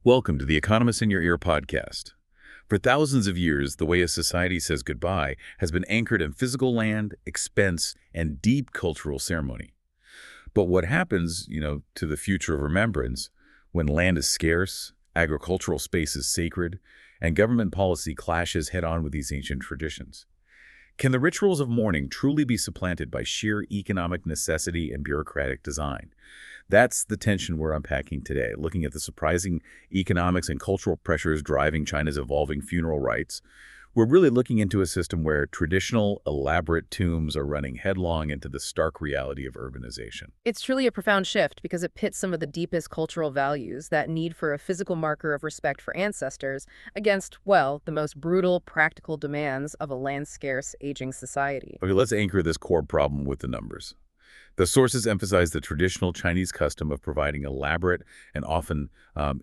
Welcome to the Economist in Your Ear podcast. For thousands of years, the way a society says goodbye has been anchored in physical land, expense, and deep cultural ceremony. But what happens, to the future of remembrance when land is scarce, agricultural space is sacred, and government policy clashes head-on with these ancient traditions? Can the rituals of mourning truly be supplanted by sheer economic necessity and bureaucratic design? That's the tension we're unpacking today, looking at the surprising economics and cultural pressures driving China's evolving funeral rites. We're really looking into a system where traditional, elaborate tombs are running headlong into the stark reality of urbanization. It's truly a profound shift because it pits some of the deepest cultural values, that need for a physical marker of respect for ancestors, against, well, the most brutal, practical demands of a land-scarce, aging society. Okay, let's anchor this core problem with the numbers. The sources emphasize the traditional Chinese custom of providing elaborate and often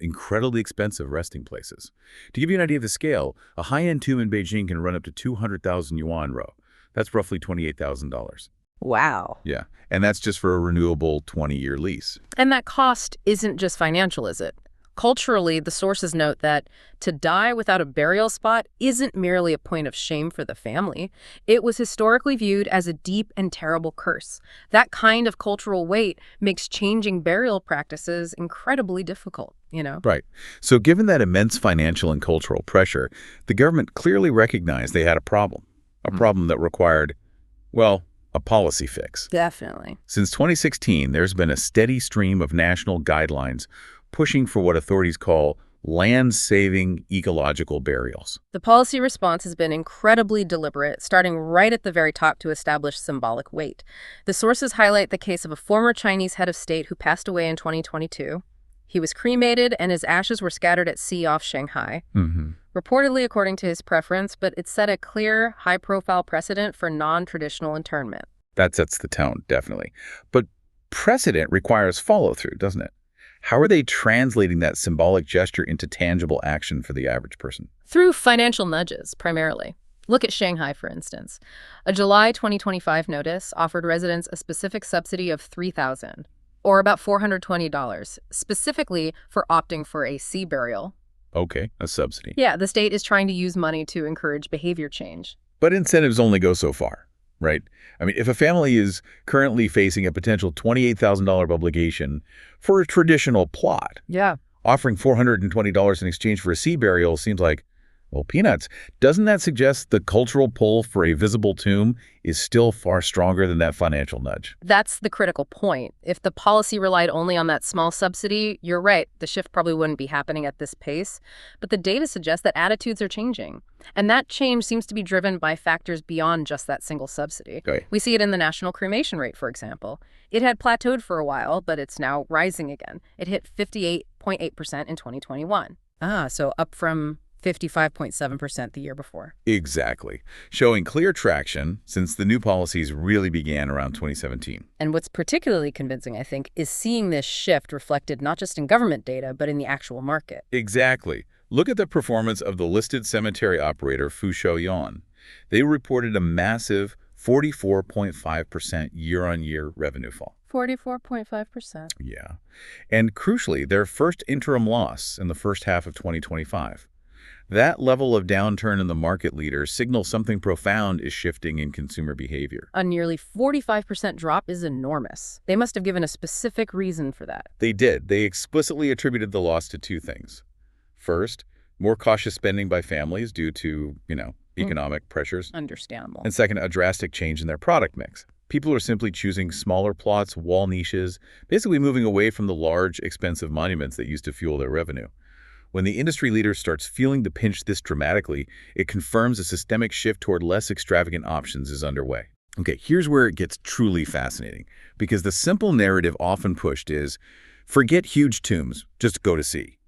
incredibly expensive resting places. To give you an idea of the scale, a high-end tomb in Beijing can run up to 200,000 yuan row. That's roughly $28,000. Wow. Yeah, and that's just for a renewable 20-year lease. And that cost isn't just financial, is it? Culturally, the sources note that to die without a burial spot isn't merely a point of shame for the family. It was historically viewed as a deep and terrible curse. That kind of cultural weight makes changing burial practices incredibly difficult, Right. So given that immense financial and cultural pressure, the government clearly recognized they had a problem that required, a policy fix. Definitely. Since 2016, there's been a steady stream of national guidelines pushing for what authorities call land-saving ecological burials. The policy response has been incredibly deliberate, starting right at the very top to establish symbolic weight. The sources highlight the case of a former Chinese head of state who passed away in 2022. He was cremated and his ashes were scattered at sea off Shanghai, reportedly according to his preference, but it set a clear, high-profile precedent for non-traditional internment. That sets the tone, definitely. But precedent requires follow-through, doesn't it? How are they translating that symbolic gesture into tangible action for the average person? Through financial nudges, primarily. Look at Shanghai, for instance. A July 2025 notice offered residents a specific subsidy of $3,000, or about $420, specifically for opting for a sea burial. Okay, a subsidy. Yeah, the state is trying to use money to encourage behavior change. But incentives only go so far, right? I mean, if a family is currently facing a potential $28,000 obligation for a traditional plot, offering $420 in exchange for a sea burial seems like, peanuts. Doesn't that suggest the cultural pull for a visible tomb is still far stronger than that financial nudge? That's the critical point. If the policy relied only on that small subsidy, you're right, the shift probably wouldn't be happening at this pace. But the data suggests that attitudes are changing. And that change seems to be driven by factors beyond just that single subsidy. Okay. We see it in the national cremation rate, for example. It had plateaued for a while, but it's now rising again. It hit 58.8% in 2021. So up from 55.7% the year before. Exactly. Showing clear traction since the new policies really began around 2017. And what's particularly convincing, I think, is seeing this shift reflected not just in government data, but in the actual market. Exactly. Look at the performance of the listed cemetery operator Fusho Yuan. They reported a massive 44.5% year-on-year revenue fall. 44.5%. Yeah. And crucially, their first interim loss in the first half of 2025. That level of downturn in the market leader signals something profound is shifting in consumer behavior. A nearly 45% drop is enormous. They must have given a specific reason for that. They did. They explicitly attributed the loss to two things. First, more cautious spending by families due to, economic pressures. Understandable. And second, a drastic change in their product mix. People are simply choosing smaller plots, wall niches, basically moving away from the large, expensive monuments that used to fuel their revenue. When the industry leader starts feeling the pinch this dramatically, it confirms a systemic shift toward less extravagant options is underway. Okay, here's where it gets truly fascinating, because the simple narrative often pushed is, forget huge tombs, just go to sea.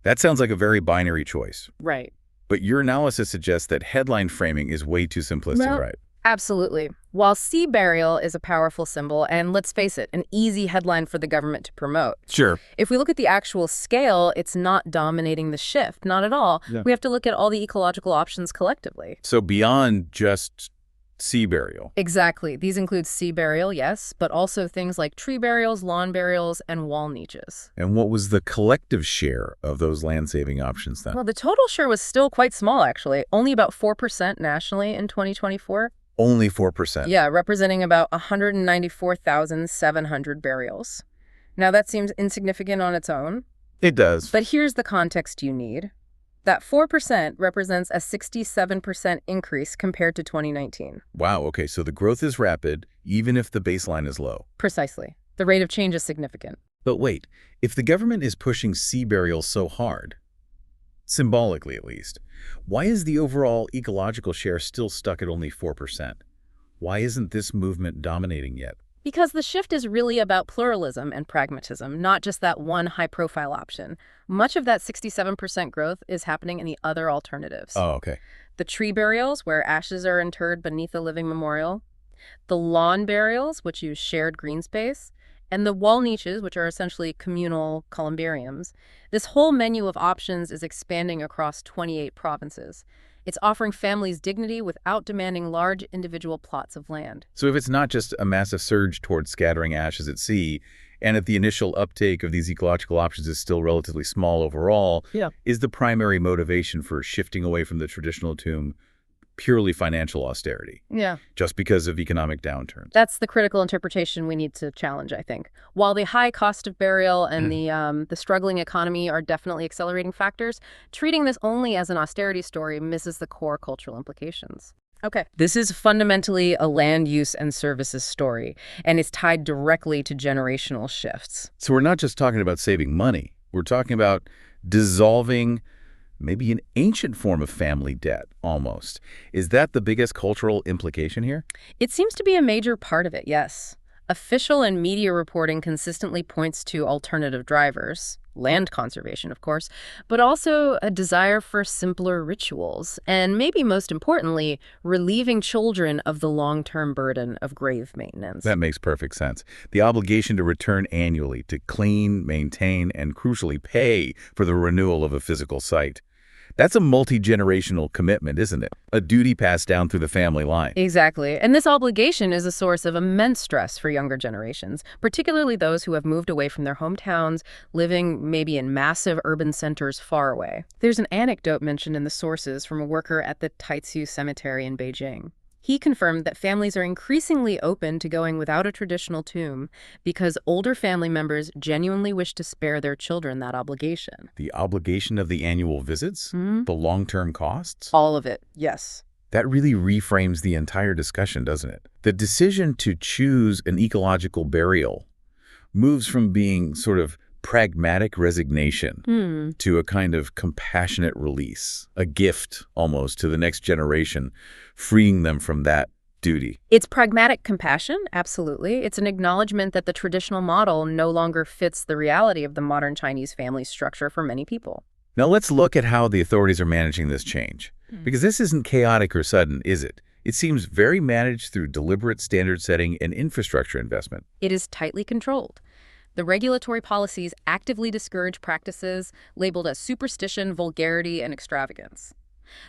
That sounds like a very binary choice. Right. But your analysis suggests that headline framing is way too simplistic, right? Absolutely. While sea burial is a powerful symbol, and let's face it, an easy headline for the government to promote. Sure. If we look at the actual scale, it's not dominating the shift, not at all. Yeah. We have to look at all the ecological options collectively. So beyond just Sea burial. Exactly. These include sea burial, yes, but also things like tree burials, lawn burials, and wall niches. And what was the collective share of those land-saving options then? Well, the total share was still quite small, actually. Only about 4% nationally in 2024. Only 4%. Yeah, representing about 194,700 burials. Now, that seems insignificant on its own. It does. But here's the context you need. That 4% represents a 67% increase compared to 2019. Wow, okay, so the growth is rapid, even if the baseline is low. Precisely. The rate of change is significant. But wait, if the government is pushing sea burials so hard, symbolically at least, why is the overall ecological share still stuck at only 4%? Why isn't this movement dominating yet? Because the shift is really about pluralism and pragmatism, not just that one high-profile option. Much of that 67% growth is happening in the other alternatives. Oh, okay. The tree burials, where ashes are interred beneath a living memorial. The lawn burials, which use shared green space. And the wall niches, which are essentially communal columbariums. This whole menu of options is expanding across 28 provinces. It's offering families dignity without demanding large individual plots of land. So if it's not just a massive surge towards scattering ashes at sea, and if the initial uptake of these ecological options is still relatively small overall, is the primary motivation for shifting away from the traditional tomb purely financial austerity? Yeah. Just because of economic downturns? That's the critical interpretation we need to challenge, I think. While the high cost of burial and the struggling economy are definitely accelerating factors, treating this only as an austerity story misses the core cultural implications. Okay. This is fundamentally a land use and services story, and it's tied directly to generational shifts. So we're not just talking about saving money. We're talking about dissolving maybe an ancient form of family debt, almost. Is that the biggest cultural implication here? It seems to be a major part of it, yes. Official and media reporting consistently points to alternative drivers, land conservation, of course, but also a desire for simpler rituals, and maybe most importantly, relieving children of the long-term burden of grave maintenance. That makes perfect sense. The obligation to return annually to clean, maintain, and crucially pay for the renewal of a physical site. That's a multi-generational commitment, isn't it? A duty passed down through the family line. Exactly. And this obligation is a source of immense stress for younger generations, particularly those who have moved away from their hometowns, living maybe in massive urban centers far away. There's an anecdote mentioned in the sources from a worker at the Taizhou Cemetery in Beijing. He confirmed that families are increasingly open to going without a traditional tomb because older family members genuinely wish to spare their children that obligation. The obligation of the annual visits? The long-term costs? All of it, yes. That really reframes the entire discussion, doesn't it? The decision to choose an ecological burial moves from being sort of pragmatic resignation to a kind of compassionate release, a gift almost to the next generation, freeing them from that duty. It's pragmatic compassion, absolutely. It's an acknowledgement that the traditional model no longer fits the reality of the modern Chinese family structure for many people. Now let's look at how the authorities are managing this change. Because this isn't chaotic or sudden, is it? It seems very managed through deliberate standard setting and infrastructure investment. It is tightly controlled. The regulatory policies actively discourage practices labeled as superstition, vulgarity, and extravagance.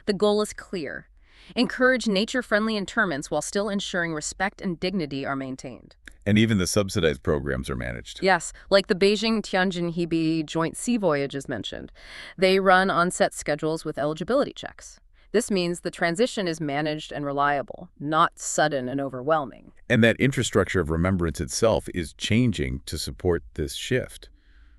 The goal is clear. Encourage nature-friendly interments while still ensuring respect and dignity are maintained. And even the subsidized programs are managed. Yes, like the Beijing-Tianjin-Hebei joint sea voyages mentioned. They run on set schedules with eligibility checks. This means the transition is managed and reliable, not sudden and overwhelming. And that infrastructure of remembrance itself is changing to support this shift.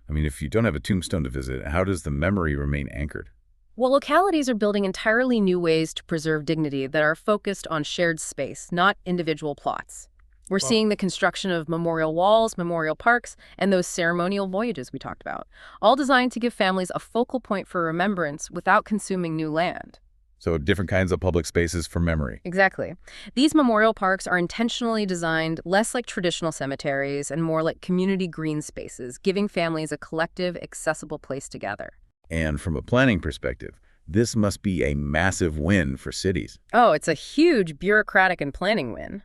I mean, if you don't have a tombstone to visit, how does the memory remain anchored? Well, localities are building entirely new ways to preserve dignity that are focused on shared space, not individual plots. We're seeing the construction of memorial walls, memorial parks, and those ceremonial voyages we talked about, all designed to give families a focal point for remembrance without consuming new land. So different kinds of public spaces for memory. Exactly. These memorial parks are intentionally designed less like traditional cemeteries and more like community green spaces, giving families a collective, accessible place to gather. And from a planning perspective, this must be a massive win for cities. Oh, it's a huge bureaucratic and planning win.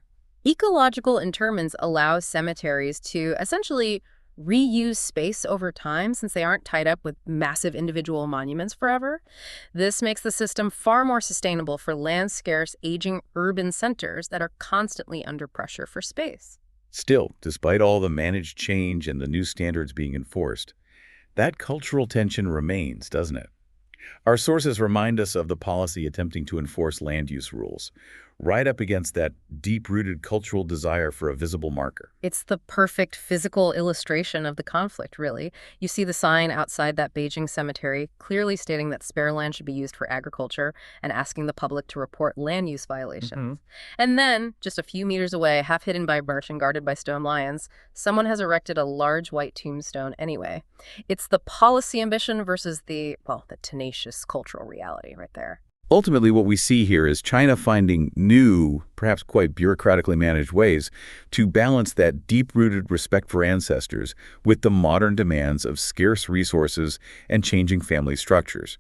Ecological interments allow cemeteries to essentially reuse space over time since they aren't tied up with massive individual monuments forever. This makes the system far more sustainable for land-scarce, aging urban centers that are constantly under pressure for space. Still, despite all the managed change and the new standards being enforced, that cultural tension remains, doesn't it? Our sources remind us of the policy attempting to enforce land use rules, right up against that deep-rooted cultural desire for a visible marker. It's the perfect physical illustration of the conflict, really. You see the sign outside that Beijing cemetery clearly stating that spare land should be used for agriculture and asking the public to report land use violations. And then, just a few meters away, half hidden by brush and guarded by stone lions, someone has erected a large white tombstone anyway. It's the policy ambition versus the tenacious cultural reality right there. Ultimately, what we see here is China finding new, perhaps quite bureaucratically managed ways to balance that deep-rooted respect for ancestors with the modern demands of scarce resources and changing family structures.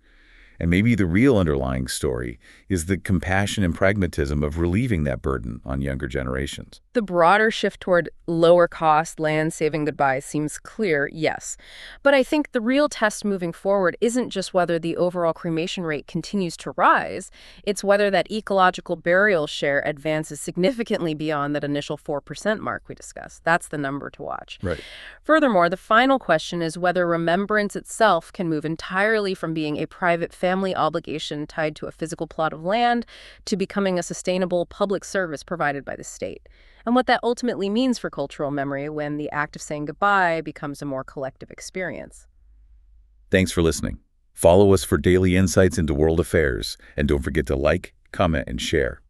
And maybe the real underlying story is the compassion and pragmatism of relieving that burden on younger generations. The broader shift toward lower-cost, land-saving goodbyes seems clear, yes. But I think the real test moving forward isn't just whether the overall cremation rate continues to rise, it's whether that ecological burial share advances significantly beyond that initial 4% mark we discussed. That's the number to watch. Right. Furthermore, the final question is whether remembrance itself can move entirely from being a private family obligation tied to a physical plot of land to becoming a sustainable public service provided by the state, and what that ultimately means for cultural memory when the act of saying goodbye becomes a more collective experience. Thanks for listening. Follow us for daily insights into world affairs, and don't forget to like, comment, and share.